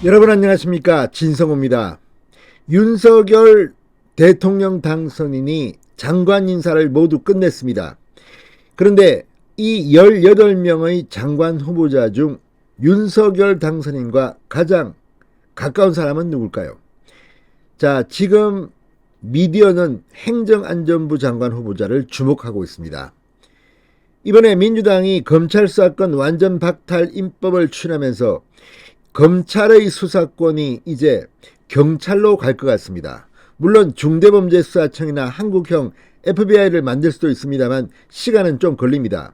여러분 안녕하십니까, 진성호입니다. 윤석열 대통령 당선인이 장관 인사를 모두 끝냈습니다. 그런데 이 18명의 장관 후보자 중 윤석열 당선인과 가장 가까운 사람은 누굴까요? 자, 지금 미디어는 행정안전부 장관 후보자를 주목하고 있습니다. 이번에 민주당이 검찰 수사권 완전 박탈 입법을 추진하면서 검찰의 수사권이 이제 경찰로 갈 것 같습니다. 물론 중대범죄수사청이나 한국형 FBI를 만들 수도 있습니다만 시간은 좀 걸립니다.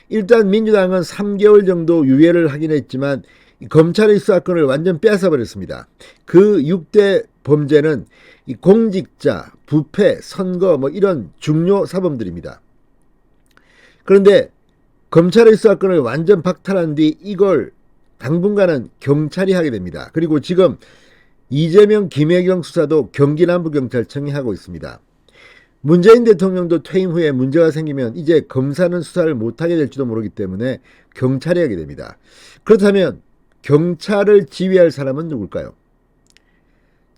일단 민주당은 3개월 정도 유예를 하긴 했지만 검찰의 수사권을 완전 뺏어버렸습니다. 그 6대 범죄는 공직자, 부패, 선거 이런 중요 사범들입니다. 그런데 검찰의 수사권을 완전 박탈한 뒤 이걸 당분간은 경찰이 하게 됩니다. 그리고 지금 이재명, 김혜경 수사도 경기남부경찰청이 하고 있습니다. 문재인 대통령도 퇴임 후에 문제가 생기면 이제 검사는 수사를 못하게 될지도 모르기 때문에 경찰이 하게 됩니다. 그렇다면 경찰을 지휘할 사람은 누굴까요?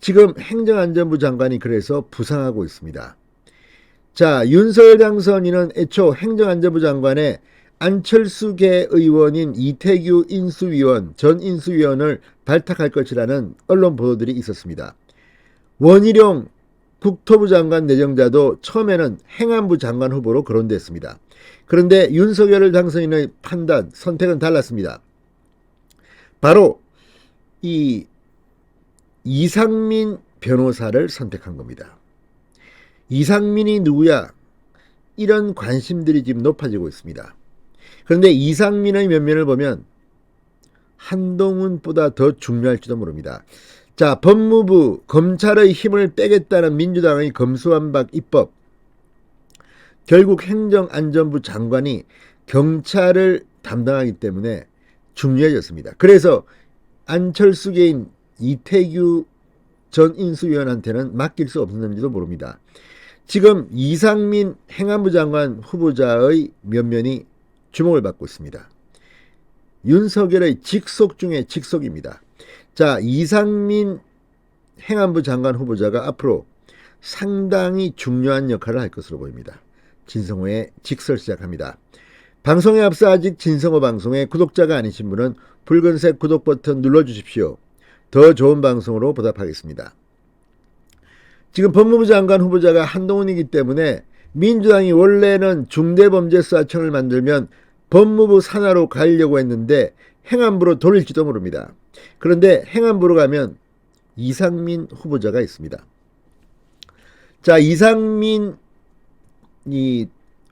지금 행정안전부 장관이 그래서 부상하고 있습니다. 자, 윤석열 당선인은 애초 행정안전부 장관에 안철수계 의원인 이태규 인수위원, 전 인수위원을 발탁할 것이라는 언론 보도들이 있었습니다. 원희룡 국토부 장관 내정자도 처음에는 행안부 장관 후보로 거론됐습니다. 그런데 윤석열 당선인의 판단, 선택은 달랐습니다. 바로 이 이상민 변호사를 선택한 겁니다. 이상민이 누구야? 이런 관심들이 지금 높아지고 있습니다. 그런데 이상민의 면면을 보면 한동훈보다 더 중요할지도 모릅니다. 자, 법무부, 검찰의 힘을 빼겠다는 민주당의 검수완박 입법. 결국 행정안전부 장관이 경찰을 담당하기 때문에 중요해졌습니다. 그래서 안철수계인 이태규 전 인수위원한테는 맡길 수 없었는지도 모릅니다. 지금 이상민 행안부 장관 후보자의 면면이 주목을 받고 있습니다. 윤석열의 직속 중에 직속입니다. 자, 이상민 행안부 장관 후보자가 앞으로 상당히 중요한 역할을 할 것으로 보입니다. 진성호의 직설 시작합니다. 방송에 앞서 아직 진성호 방송에 구독자가 아니신 분은 붉은색 구독 버튼 눌러주십시오. 더 좋은 방송으로 보답하겠습니다. 지금 법무부 장관 후보자가 한동훈이기 때문에 민주당이 원래는 중대범죄수사청을 만들면 법무부 산하로 가려고 했는데 행안부로 돌릴지도 모릅니다. 그런데 행안부로 가면 이상민 후보자가 있습니다. 자, 이상민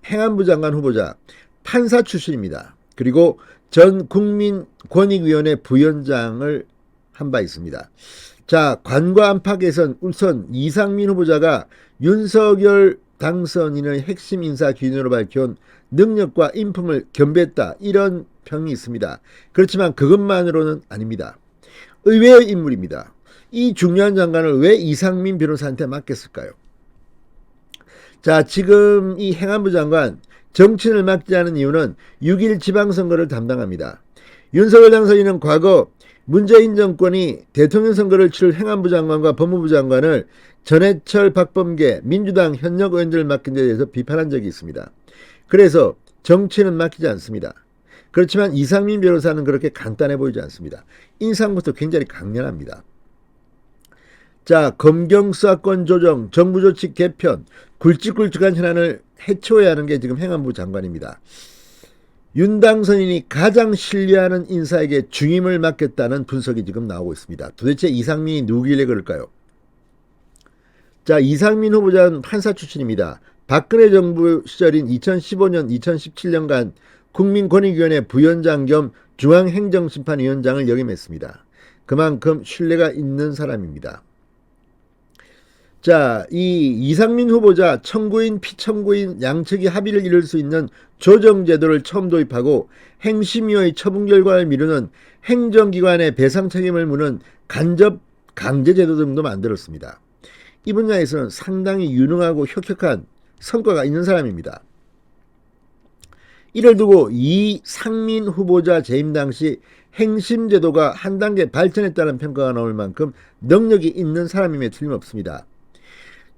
행안부 장관 후보자 판사 출신입니다. 그리고 전 국민권익위원회 부위원장을 한 바 있습니다. 자, 관과 안팎에선 우선 이상민 후보자가 윤석열 당선인의 핵심 인사 기준으로 밝혀온 능력과 인품을 겸비했다, 이런 평이 있습니다. 그렇지만 그것만으로는 아닙니다. 의외의 인물입니다. 이 중요한 장관을 왜 이상민 변호사한테 맡겼을까요? 자, 지금 이 행안부 장관 정치인을 맡지 않은 이유는 6.1 지방선거를 담당합니다. 윤석열 당선인은 과거 문재인 정권이 대통령 선거를 치를 행안부 장관과 법무부 장관을 전해철, 박범계 민주당 현역 의원들을 맡긴 데 대해서 비판한 적이 있습니다. 그래서 정치는 맡기지 않습니다. 그렇지만 이상민 변호사는 그렇게 간단해 보이지 않습니다. 인상부터 굉장히 강렬합니다. 자, 검경 수사권 조정, 정부 조치 개편, 굵직굵직한 현안을 해쳐야 하는 게 지금 행안부 장관입니다. 윤 당선인이 가장 신뢰하는 인사에게 중임을 맡겼다는 분석이 지금 나오고 있습니다. 도대체 이상민이 누구길래 그럴까요? 자, 이상민 후보자는 판사 출신입니다. 박근혜 정부 시절인 2015년, 2017년간 국민권익위원회 부위원장 겸 중앙행정심판위원장을 역임했습니다. 그만큼 신뢰가 있는 사람입니다. 자, 이 이상민 후보자 청구인, 피청구인 양측이 합의를 이룰 수 있는 조정제도를 처음 도입하고 행심위의 처분 결과를 미루는 행정기관의 배상 책임을 묻는 간접 강제제도 등도 만들었습니다. 이 분야에서는 상당히 유능하고 혁혁한 성과가 있는 사람입니다. 이를 두고 이상민 후보자 재임 당시 행심제도가 한 단계 발전했다는 평가가 나올 만큼 능력이 있는 사람임에 틀림없습니다.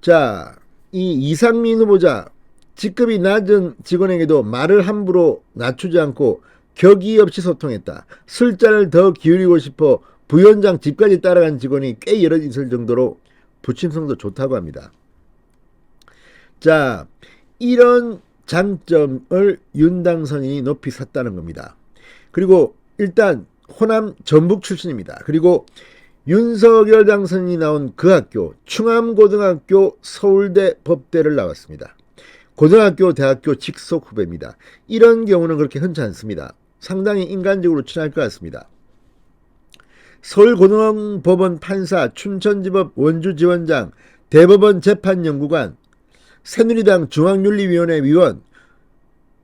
자, 이 이상민 후보자 직급이 낮은 직원에게도 말을 함부로 낮추지 않고 격의 없이 소통했다. 술잔을 더 기울이고 싶어 부위원장 집까지 따라간 직원이 꽤 여럿 있을 정도로 부침성도 좋다고 합니다. 자, 이런 장점을 윤당선인이 높이 샀다는 겁니다. 그리고 일단 호남 전북 출신입니다. 그리고 윤석열 당선인이 나온 그 학교 충암고등학교 서울대 법대를 나왔습니다. 고등학교 대학교 직속 후배입니다. 이런 경우는 그렇게 흔치 않습니다. 상당히 인간적으로 친할 것 같습니다. 서울고등법원 판사, 춘천지법 원주지원장, 대법원 재판연구관, 새누리당 중앙윤리위원회 위원,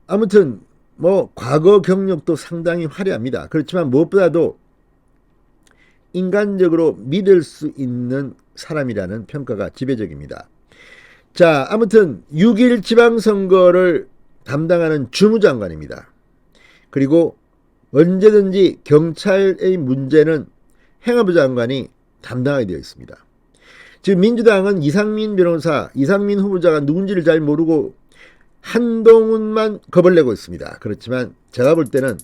아무튼 뭐 과거 경력도 상당히 화려합니다. 그렇지만 무엇보다도 인간적으로 믿을 수 있는 사람이라는 평가가 지배적입니다. 자, 아무튼 6.1 지방선거를 담당하는 주무장관입니다. 그리고 언제든지 경찰의 문제는 행안부 장관이 담당하게 되어 있습니다. 지금 민주당은 이상민 변호사, 이상민 후보자가 누군지를 잘 모르고 한동훈만 겁을 내고 있습니다. 그렇지만 제가 볼 때는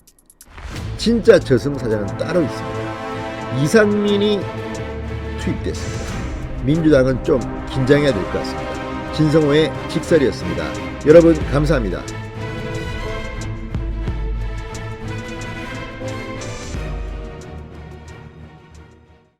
진짜 저승사자는 따로 있습니다. 이상민이 투입됐습니다. 민주당은 좀 긴장해야 될 것 같습니다. 진성호의 직설이었습니다. 여러분 감사합니다.